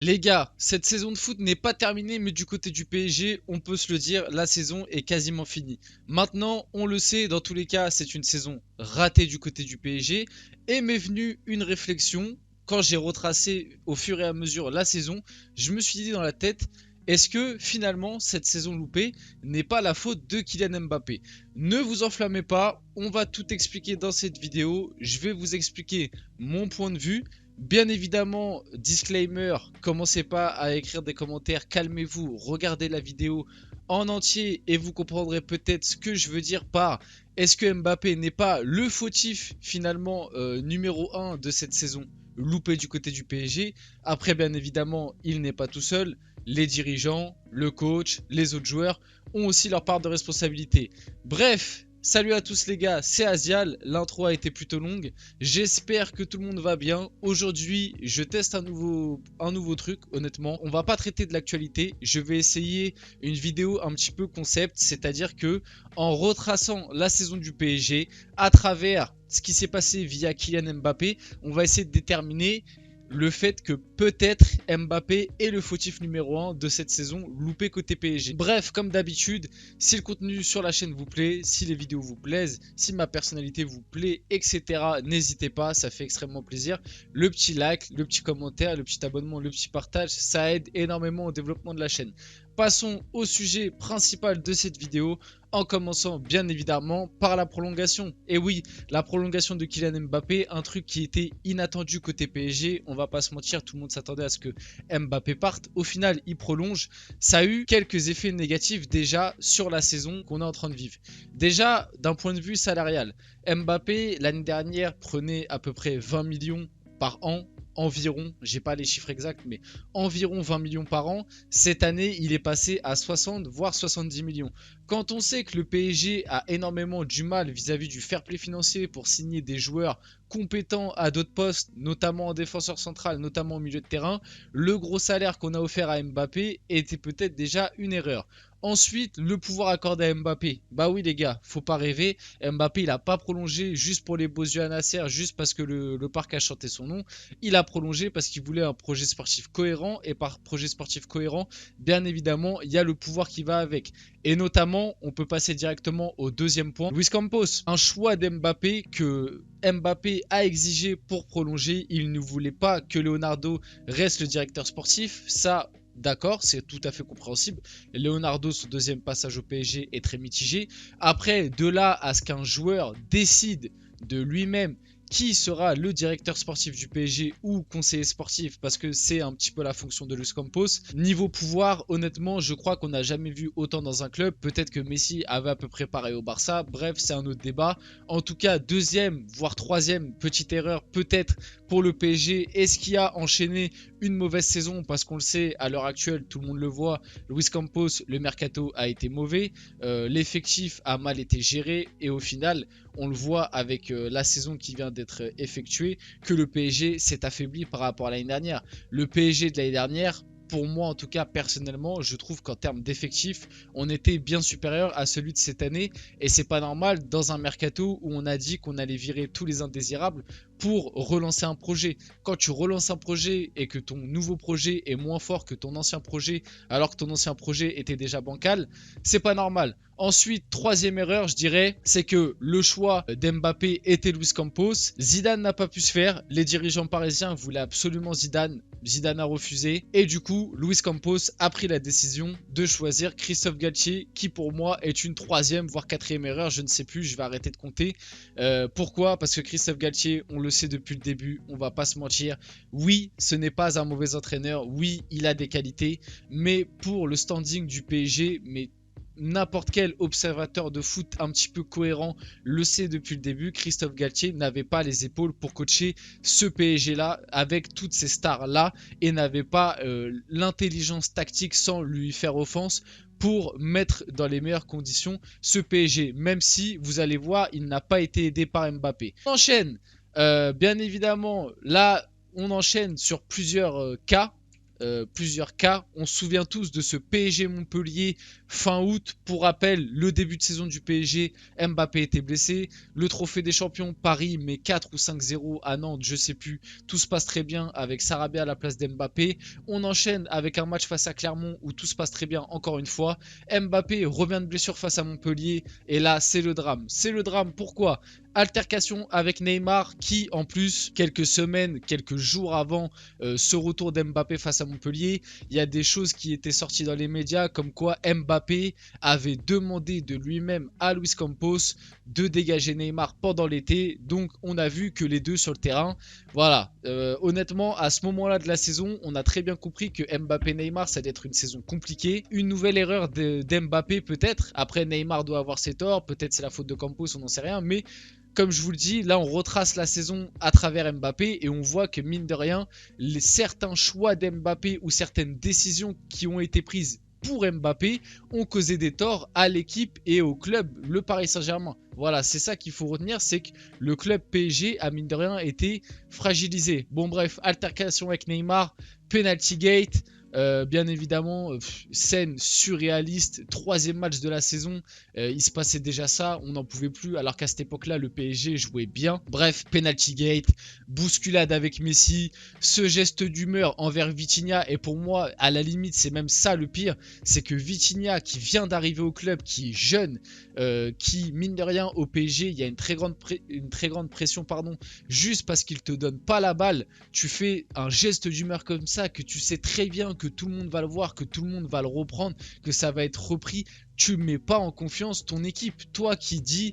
Les gars, cette saison de foot n'est pas terminée, mais du côté du PSG, on peut se le dire, la saison est quasiment finie. Maintenant, on le sait, dans tous les cas, c'est une saison ratée du côté du PSG. Et m'est venue une réflexion, quand j'ai retracé au fur et à mesure la saison, je me suis dit dans la tête, est-ce que finalement cette saison loupée n'est pas la faute de Kylian Mbappé? Ne vous enflammez pas, on va tout expliquer dans cette vidéo. Je vais vous expliquer mon point de vue. Bien évidemment, disclaimer, commencez pas à écrire des commentaires, calmez-vous, regardez la vidéo en entier et vous comprendrez peut-être ce que je veux dire par est-ce que Mbappé n'est pas le fautif finalement numéro 1 de cette saison loupée du côté du PSG. Après, bien évidemment, il n'est pas tout seul, les dirigeants, le coach, les autres joueurs ont aussi leur part de responsabilité. Bref, salut à tous les gars, c'est Asial, l'intro a été plutôt longue, j'espère que tout le monde va bien. Aujourd'hui je teste un nouveau truc, honnêtement, on va pas traiter de l'actualité, je vais essayer une vidéo un petit peu concept, c'est-à-dire que en retraçant la saison du PSG à travers ce qui s'est passé via Kylian Mbappé, on va essayer de déterminer le fait que peut-être Mbappé est le fautif numéro 1 de cette saison loupée côté PSG. Bref, comme d'habitude, si le contenu sur la chaîne vous plaît, si les vidéos vous plaisent, si ma personnalité vous plaît, etc., n'hésitez pas, ça fait extrêmement plaisir. Le petit like, le petit commentaire, le petit abonnement, le petit partage, ça aide énormément au développement de la chaîne. Passons au sujet principal de cette vidéo, en commençant bien évidemment par la prolongation. Et oui, la prolongation de Kylian Mbappé, un truc qui était inattendu côté PSG, on va pas se mentir, tout le monde s'attendait à ce que Mbappé parte. Au final, il prolonge. Ça a eu quelques effets négatifs déjà sur la saison qu'on est en train de vivre. Déjà, d'un point de vue salarial, Mbappé, l'année dernière, prenait à peu près 20 millions par an. Environ, j'ai pas les chiffres exacts, mais environ 20 millions par an. Cette année, il est passé à 60 voire 70 millions. Quand on sait que le PSG a énormément du mal vis-à-vis du fair play financier pour signer des joueurs compétents à d'autres postes, notamment en défenseur central, notamment au milieu de terrain, le gros salaire qu'on a offert à Mbappé était peut-être déjà une erreur. Ensuite, le pouvoir accordé à Mbappé. Bah oui les gars, faut pas rêver. Mbappé, il a pas prolongé juste pour les beaux yeux à Nasser, juste parce que le parc a chanté son nom. Il a prolongé parce qu'il voulait un projet sportif cohérent. Et par projet sportif cohérent, bien évidemment, il y a le pouvoir qui va avec. Et notamment, on peut passer directement au deuxième point. Luis Campos, un choix d'Mbappé que Mbappé a exigé pour prolonger. Il ne voulait pas que Leonardo reste le directeur sportif. Ça, d'accord, c'est tout à fait compréhensible. Leonardo, son deuxième passage au PSG est très mitigé. Après, de là à ce qu'un joueur décide de lui-même qui sera le directeur sportif du PSG ou conseiller sportif, parce que c'est un petit peu la fonction de Luis Campos. Niveau pouvoir, honnêtement, je crois qu'on n'a jamais vu autant dans un club. Peut-être que Messi avait à peu près pareil au Barça. Bref, c'est un autre débat. En tout cas, deuxième, voire troisième petite erreur peut-être pour le PSG. Est-ce qu'il a enchaîné une mauvaise saison? Parce qu'on le sait, à l'heure actuelle, tout le monde le voit, Luis Campos, le mercato a été mauvais. L'effectif a mal été géré. Et au final, on le voit avec la saison qui vient d'être effectuée, que le PSG s'est affaibli par rapport à l'année dernière. Le PSG de l'année dernière, pour moi en tout cas personnellement, je trouve qu'en termes d'effectifs, on était bien supérieur à celui de cette année. Et c'est pas normal dans un mercato où on a dit qu'on allait virer tous les indésirables pour relancer un projet. Quand tu relances un projet et que ton nouveau projet est moins fort que ton ancien projet, alors que ton ancien projet était déjà bancal, c'est pas normal. Ensuite, troisième erreur, je dirais, c'est que le choix d'Mbappé était Luis Campos. Zidane n'a pas pu se faire. Les dirigeants parisiens voulaient absolument Zidane. Zidane a refusé. Et du coup, Luis Campos a pris la décision de choisir Christophe Galtier, qui pour moi est une troisième, voire quatrième erreur. Je ne sais plus, je vais arrêter de compter. Pourquoi? Parce que Christophe Galtier, on le sait depuis le début, on va pas se mentir. Oui, ce n'est pas un mauvais entraîneur. Oui, il a des qualités. Mais pour le standing du PSG, mais n'importe quel observateur de foot un petit peu cohérent le sait depuis le début, Christophe Galtier n'avait pas les épaules pour coacher ce PSG là avec toutes ces stars là et n'avait pas l'intelligence tactique sans lui faire offense pour mettre dans les meilleures conditions ce PSG, même si vous allez voir il n'a pas été aidé par Mbappé. On enchaîne bien évidemment là on enchaîne sur plusieurs cas. plusieurs cas. On se souvient tous de ce PSG Montpellier fin août. Pour rappel, le début de saison du PSG, Mbappé était blessé. Le trophée des champions, Paris met 4 ou 5-0 à Nantes, je sais plus. Tout se passe très bien avec Sarabia à la place d'Mbappé. On enchaîne avec un match face à Clermont où tout se passe très bien encore une fois. Mbappé revient de blessure face à Montpellier et là c'est le drame. C'est le drame, pourquoi ? Altercation avec Neymar qui en plus quelques semaines, quelques jours avant ce retour d'Mbappé face à Montpellier, il y a des choses qui étaient sorties dans les médias comme quoi Mbappé avait demandé de lui-même à Luis Campos de dégager Neymar pendant l'été. Donc on a vu que les deux sur le terrain, voilà, honnêtement à ce moment-là de la saison, on a très bien compris que Mbappé-Neymar ça allait être une saison compliquée. Une nouvelle erreur d'Mbappé peut-être, après Neymar doit avoir ses torts, peut-être c'est la faute de Campos, on n'en sait rien, mais comme je vous le dis, là on retrace la saison à travers Mbappé et on voit que mine de rien, certains choix d'Mbappé ou certaines décisions qui ont été prises pour Mbappé ont causé des torts à l'équipe et au club, le Paris Saint-Germain. Voilà, c'est ça qu'il faut retenir, c'est que le club PSG a mine de rien été fragilisé. Bon bref, altercation avec Neymar, penalty gate. Bien évidemment, scène surréaliste, troisième match de la saison, il se passait déjà ça, on n'en pouvait plus alors qu'à cette époque là le PSG jouait bien. Bref, penalty gate, bousculade avec Messi, ce geste d'humeur envers Vitinha, et pour moi à la limite c'est même ça le pire, c'est que Vitinha qui vient d'arriver au club, qui est jeune, qui mine de rien au PSG il y a une très grande pression pardon, juste parce qu'il te donne pas la balle, tu fais un geste d'humeur comme ça que tu sais très bien que tout le monde va le voir, que tout le monde va le reprendre, que ça va être repris. Tu mets pas en confiance ton équipe. Toi qui dis,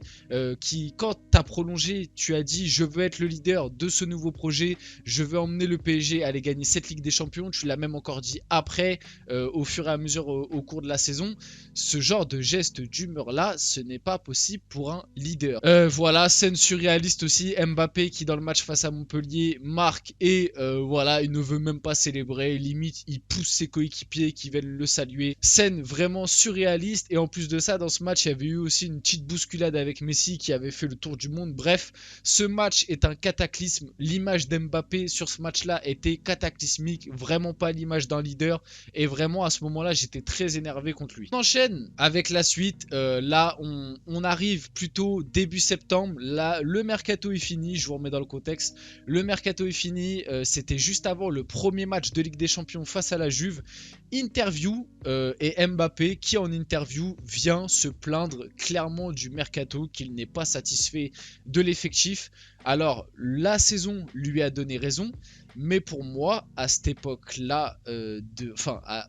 quand tu as prolongé, tu as dit je veux être le leader de ce nouveau projet, je veux emmener le PSG à aller gagner cette Ligue des Champions. Tu l'as même encore dit après, au fur et à mesure au cours de la saison. Ce genre de geste d'humeur là, ce n'est pas possible pour un leader. Voilà, scène surréaliste aussi. Mbappé qui dans le match face à Montpellier marque et voilà, il ne veut même pas célébrer. Limite, il pousse ses coéquipiers qui viennent le saluer. Scène vraiment surréaliste. Et en plus de ça, dans ce match, il y avait eu aussi une petite bousculade avec Messi qui avait fait le tour du monde. Bref, ce match est un cataclysme. L'image d'Mbappé sur ce match-là était cataclysmique. Vraiment pas l'image d'un leader. Et vraiment, à ce moment-là, j'étais très énervé contre lui. On enchaîne avec la suite. Là, on arrive plutôt début septembre. Là, le mercato est fini. Je vous remets dans le contexte. Le mercato est fini. C'était juste avant le premier match de Ligue des Champions face à la Juve. Interview et Mbappé qui en interview vient se plaindre clairement du mercato, qu'il n'est pas satisfait de l'effectif. Alors la saison lui a donné raison, mais pour moi à cette époque-là,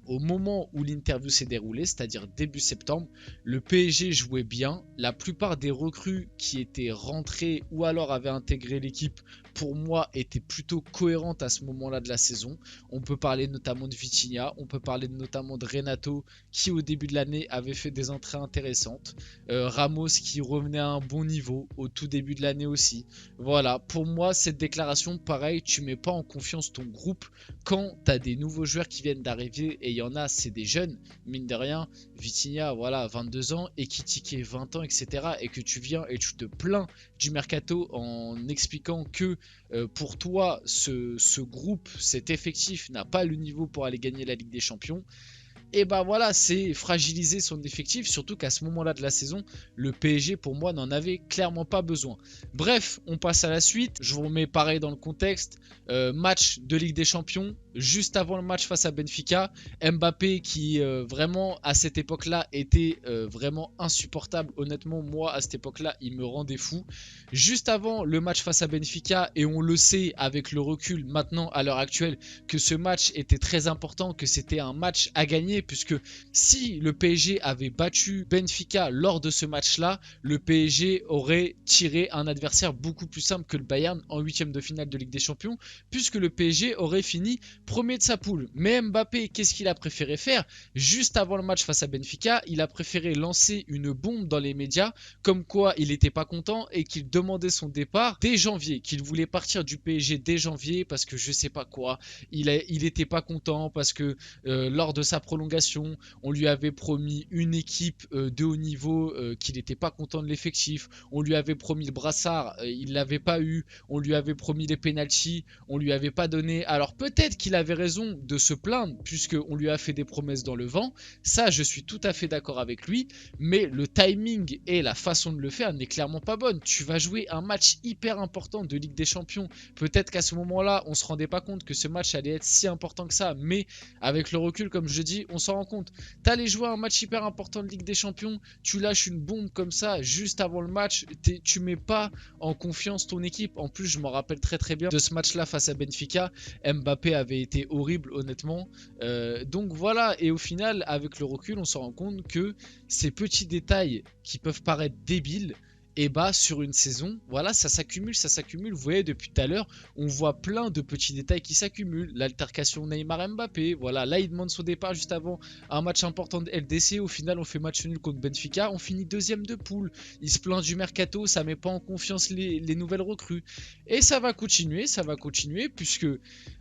au moment où l'interview s'est déroulée, c'est-à-dire début septembre, le PSG jouait bien. La plupart des recrues qui étaient rentrées ou alors avaient intégré l'équipe, pour moi, étaient plutôt cohérentes à ce moment-là de la saison. On peut parler notamment de Vitinha, on peut parler notamment de Renato qui au début de l'année avait fait des entrées intéressantes, Ramos qui revenait à un bon niveau au tout début de l'année aussi. Voilà, pour moi cette déclaration, pareil, tu mets pas en confiance ton groupe quand tu as des nouveaux joueurs qui viennent d'arriver, et il y en a, c'est des jeunes, mine de rien. Vitinha, voilà, 22 ans, Ekitike 20 ans, etc. Et que tu viens et tu te plains du mercato en expliquant que pour toi, ce groupe, cet effectif n'a pas le niveau pour aller gagner la Ligue des Champions. Et bah voilà, c'est fragiliser son effectif, surtout qu'à ce moment-là de la saison, le PSG pour moi n'en avait clairement pas besoin. Bref, on passe à la suite, je vous remets pareil dans le contexte, match de Ligue des Champions, juste avant le match face à Benfica, Mbappé qui vraiment à cette époque-là était vraiment insupportable, honnêtement moi à cette époque-là il me rendait fou. Juste avant le match face à Benfica, et on le sait avec le recul maintenant à l'heure actuelle, que ce match était très important, que c'était un match à gagner, puisque si le PSG avait battu Benfica lors de ce match-là, le PSG aurait tiré un adversaire beaucoup plus simple que le Bayern en huitième de finale de Ligue des Champions, puisque le PSG aurait fini premier de sa poule. Mais Mbappé, qu'est-ce qu'il a préféré faire? Juste avant le match face à Benfica, il a préféré lancer une bombe dans les médias, comme quoi il n'était pas content et qu'il demandait son départ dès janvier, qu'il voulait partir du PSG dès janvier parce que je sais pas quoi, il était pas content parce que lors de sa prolongation prolongation, on lui avait promis une équipe de haut niveau qu'il n'était pas content de l'effectif, on lui avait promis le brassard, il l'avait pas eu, on lui avait promis les pénaltys, on lui avait pas donné. Alors peut-être qu'il avait raison de se plaindre puisqu'on lui a fait des promesses dans le vent, ça je suis tout à fait d'accord avec lui, mais le timing et la façon de le faire n'est clairement pas bonne. Tu vas jouer un match hyper important de Ligue des Champions, peut-être qu'à ce moment-là on se rendait pas compte que ce match allait être si important que ça, mais avec le recul, comme je dis, on s'en rend compte. T'allais jouer un match hyper important de Ligue des Champions, tu lâches une bombe comme ça juste avant le match, tu mets pas en confiance ton équipe. En plus, je m'en rappelle très bien de ce match-là face à Benfica. Mbappé avait été horrible, honnêtement. Donc voilà, et au final, avec le recul, on se rend compte que ces petits détails qui peuvent paraître débiles, et bah sur une saison, voilà, ça s'accumule. Vous voyez, depuis tout à l'heure, on voit plein de petits détails qui s'accumulent. L'altercation Neymar-Mbappé, voilà, là il demande son départ juste avant un match important de LDC. Au final, on fait match nul contre Benfica, on finit deuxième de poule. Il se plaint du mercato, ça met pas en confiance les nouvelles recrues. Et ça va continuer, puisque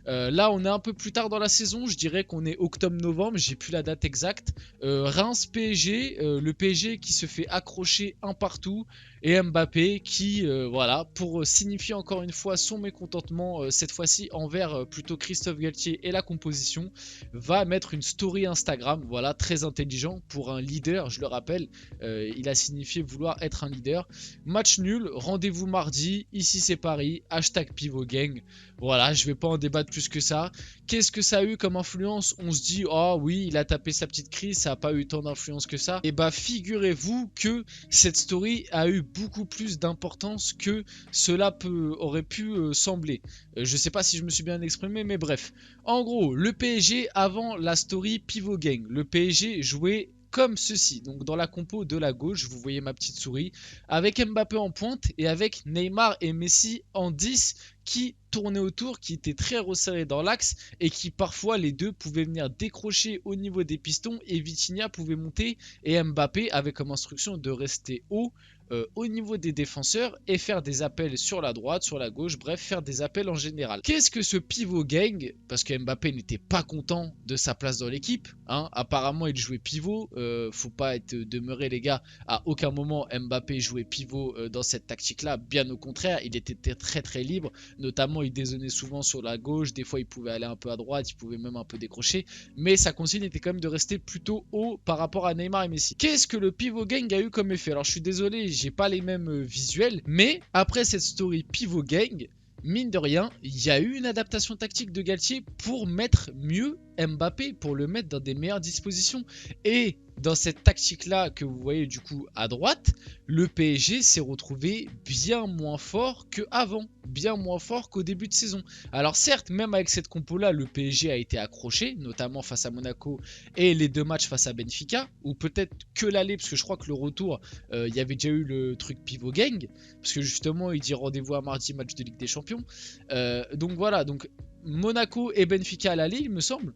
là on est un peu plus tard dans la saison, je dirais qu'on est octobre-novembre, j'ai plus la date exacte. Reims-PSG, le PSG qui se fait accrocher un partout. Et Mbappé qui, voilà, pour signifier encore une fois son mécontentement, cette fois-ci envers plutôt Christophe Galtier et la composition, va mettre une story Instagram, voilà, très intelligent pour un leader, je le rappelle, il a signifié vouloir être un leader. Match nul, rendez-vous mardi, ici c'est Paris, hashtag Pivot Gang. Voilà, je vais pas en débattre plus que ça. Qu'est-ce que ça a eu comme influence? On se dit, oh oui, il a tapé sa petite crise, ça n'a pas eu tant d'influence que ça. Et bah figurez-vous que cette story a eu beaucoup plus d'importance que cela aurait pu sembler. Je sais pas si je me suis bien exprimé, mais bref. En gros, le PSG avant la story Pivot Gang. Le PSG jouait comme ceci, donc dans la compo de la gauche, vous voyez ma petite souris, avec Mbappé en pointe et avec Neymar et Messi en 10 qui tournaient autour, qui étaient très resserrés dans l'axe et qui parfois les deux pouvaient venir décrocher au niveau des pistons et Vitinha pouvait monter et Mbappé avait comme instruction de rester haut au niveau des défenseurs et faire des appels sur la droite, sur la gauche, bref, faire des appels en général. Qu'est-ce que ce pivot gang? Parce que Mbappé n'était pas content de sa place dans l'équipe, hein. Apparemment il jouait pivot, faut pas être demeuré les gars, à aucun moment Mbappé jouait pivot dans cette tactique là, bien au contraire, il était très libre, notamment il dézonnait souvent sur la gauche, des fois il pouvait aller un peu à droite, il pouvait même un peu décrocher, mais sa consigne était quand même de rester plutôt haut par rapport à Neymar et Messi. Qu'est-ce que le pivot gang a eu comme effet? Alors je suis désolé, j'ai pas les mêmes visuels, mais après cette story Pivot Gang, mine de rien, il y a eu une adaptation tactique de Galtier pour mettre mieux Mbappé, pour le mettre dans des meilleures dispositions. Et dans cette tactique-là que vous voyez du coup à droite, le PSG s'est retrouvé bien moins fort qu'avant, bien moins fort qu'au début de saison. Alors certes, même avec cette compo-là, le PSG a été accroché, notamment face à Monaco et les deux matchs face à Benfica, ou peut-être que l'aller, parce que je crois que le retour, il y avait déjà eu le truc Pivot Gang, parce que justement, il dit rendez-vous à mardi, match de Ligue des Champions. Donc voilà, donc Monaco et Benfica à l'aller, il me semble.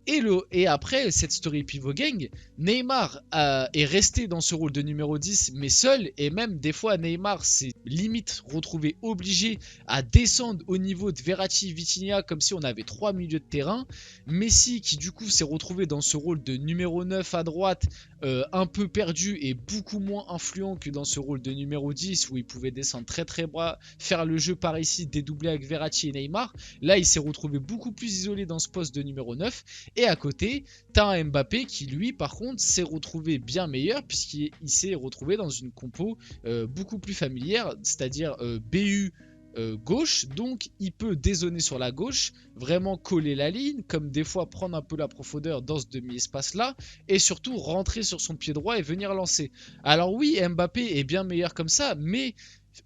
Et après cette story Pivot Gang, Neymar est resté dans ce rôle de numéro 10, mais seul. Et même des fois, Neymar s'est limite retrouvé obligé à descendre au niveau de Verratti, Vitinha, comme si on avait trois milieux de terrain. Messi, qui du coup s'est retrouvé dans ce rôle de numéro 9 à droite, un peu perdu et beaucoup moins influent que dans ce rôle de numéro 10, où il pouvait descendre très bas, faire le jeu par ici, dédoubler avec Verratti et Neymar. Là, il s'est retrouvé beaucoup plus isolé dans ce poste de numéro 9. Et à côté, t'as un Mbappé qui, lui, par contre, s'est retrouvé bien meilleur, puisqu'il s'est retrouvé dans une compo beaucoup plus familière, c'est-à-dire BU gauche, donc il peut dézoner sur la gauche, vraiment coller la ligne, comme des fois prendre un peu la profondeur dans ce demi-espace là, et surtout rentrer sur son pied droit et venir lancer. Alors oui, Mbappé est bien meilleur comme ça, mais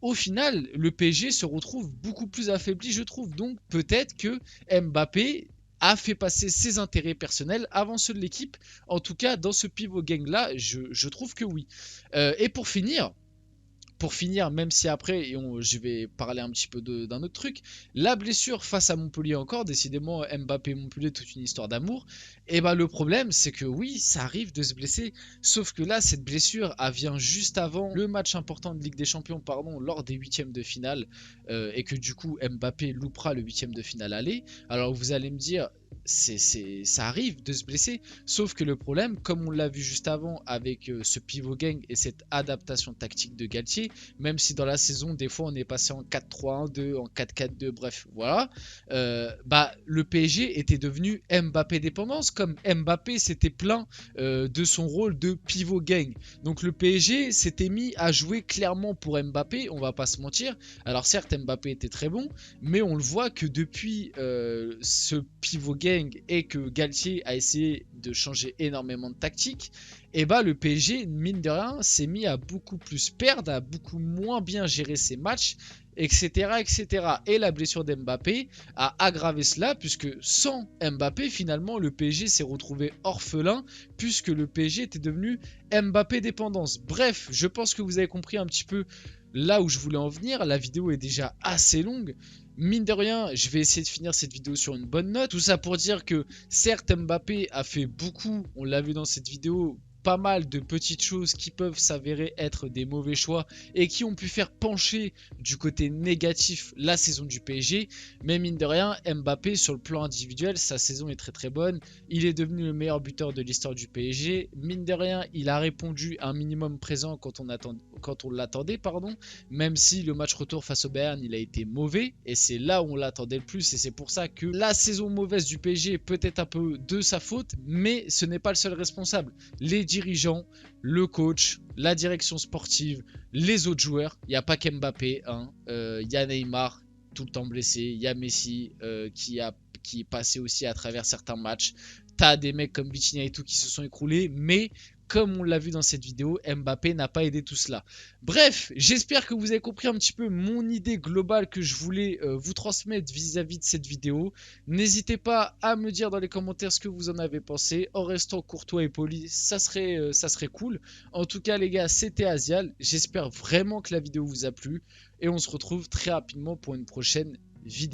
au final, le PSG se retrouve beaucoup plus affaibli, je trouve. Donc peut-être que Mbappé a fait passer ses intérêts personnels avant ceux de l'équipe. En tout cas, dans ce pivot gang là, je trouve que oui. Et pour finir, même si après je vais parler un petit peu d'un autre truc, la blessure face à Montpellier encore, décidément Mbappé et Montpellier, toute une histoire d'amour, et bah le problème c'est que oui, ça arrive de se blesser, sauf que là cette blessure elle vient juste avant le match important de Ligue des Champions, pardon, lors des huitièmes de finale, et que du coup Mbappé loupera le huitième de finale aller. Alors vous allez me dire, ça arrive de se blesser. Sauf que le problème, comme on l'a vu juste avant avec ce pivot gang et cette adaptation tactique de Galtier, même si dans la saison, des fois, on est passé en 4-3-1-2, en 4-4-2, bref, voilà, le PSG était devenu Mbappé dépendance, comme Mbappé s'était plaint de son rôle de pivot gang. Donc le PSG s'était mis à jouer clairement pour Mbappé, on va pas se mentir. Alors certes, Mbappé était très bon, mais on le voit que depuis ce pivot gang et que Galtier a essayé de changer énormément de tactique, et le PSG, mine de rien, s'est mis à beaucoup plus perdre, à beaucoup moins bien gérer ses matchs, etc. etc. Et la blessure d'Mbappé a aggravé cela, puisque sans Mbappé, finalement, le PSG s'est retrouvé orphelin, puisque le PSG était devenu Mbappé dépendance. Bref, je pense que vous avez compris un petit peu là où je voulais en venir. La vidéo est déjà assez longue. Mine de rien, je vais essayer de finir cette vidéo sur une bonne note. Tout ça pour dire que certes Mbappé a fait beaucoup, on l'a vu dans cette vidéo, pas mal de petites choses qui peuvent s'avérer être des mauvais choix et qui ont pu faire pencher du côté négatif la saison du PSG. Mais mine de rien, Mbappé sur le plan individuel, sa saison est très très bonne. Il est devenu le meilleur buteur de l'histoire du PSG. Mine de rien, il a répondu un minimum présent quand on l'attendait, même si le match retour face au Bayern, il a été mauvais. Et c'est là où on l'attendait le plus. Et c'est pour ça que la saison mauvaise du PSG est peut-être un peu de sa faute, mais ce n'est pas le seul responsable. Les dirigeants, le coach, la direction sportive, les autres joueurs. Il n'y a pas qu'Mbappé, il y a Neymar, tout le temps blessé. Il y a Messi qui est passé aussi à travers certains matchs. T'as des mecs comme Vitinha et tout qui se sont écroulés, mais comme on l'a vu dans cette vidéo, Mbappé n'a pas aidé tout cela. Bref, j'espère que vous avez compris un petit peu mon idée globale que je voulais vous transmettre vis-à-vis de cette vidéo. N'hésitez pas à me dire dans les commentaires ce que vous en avez pensé. En restant courtois et poli, ça serait cool. En tout cas les gars, c'était Azial. J'espère vraiment que la vidéo vous a plu. Et on se retrouve très rapidement pour une prochaine vidéo.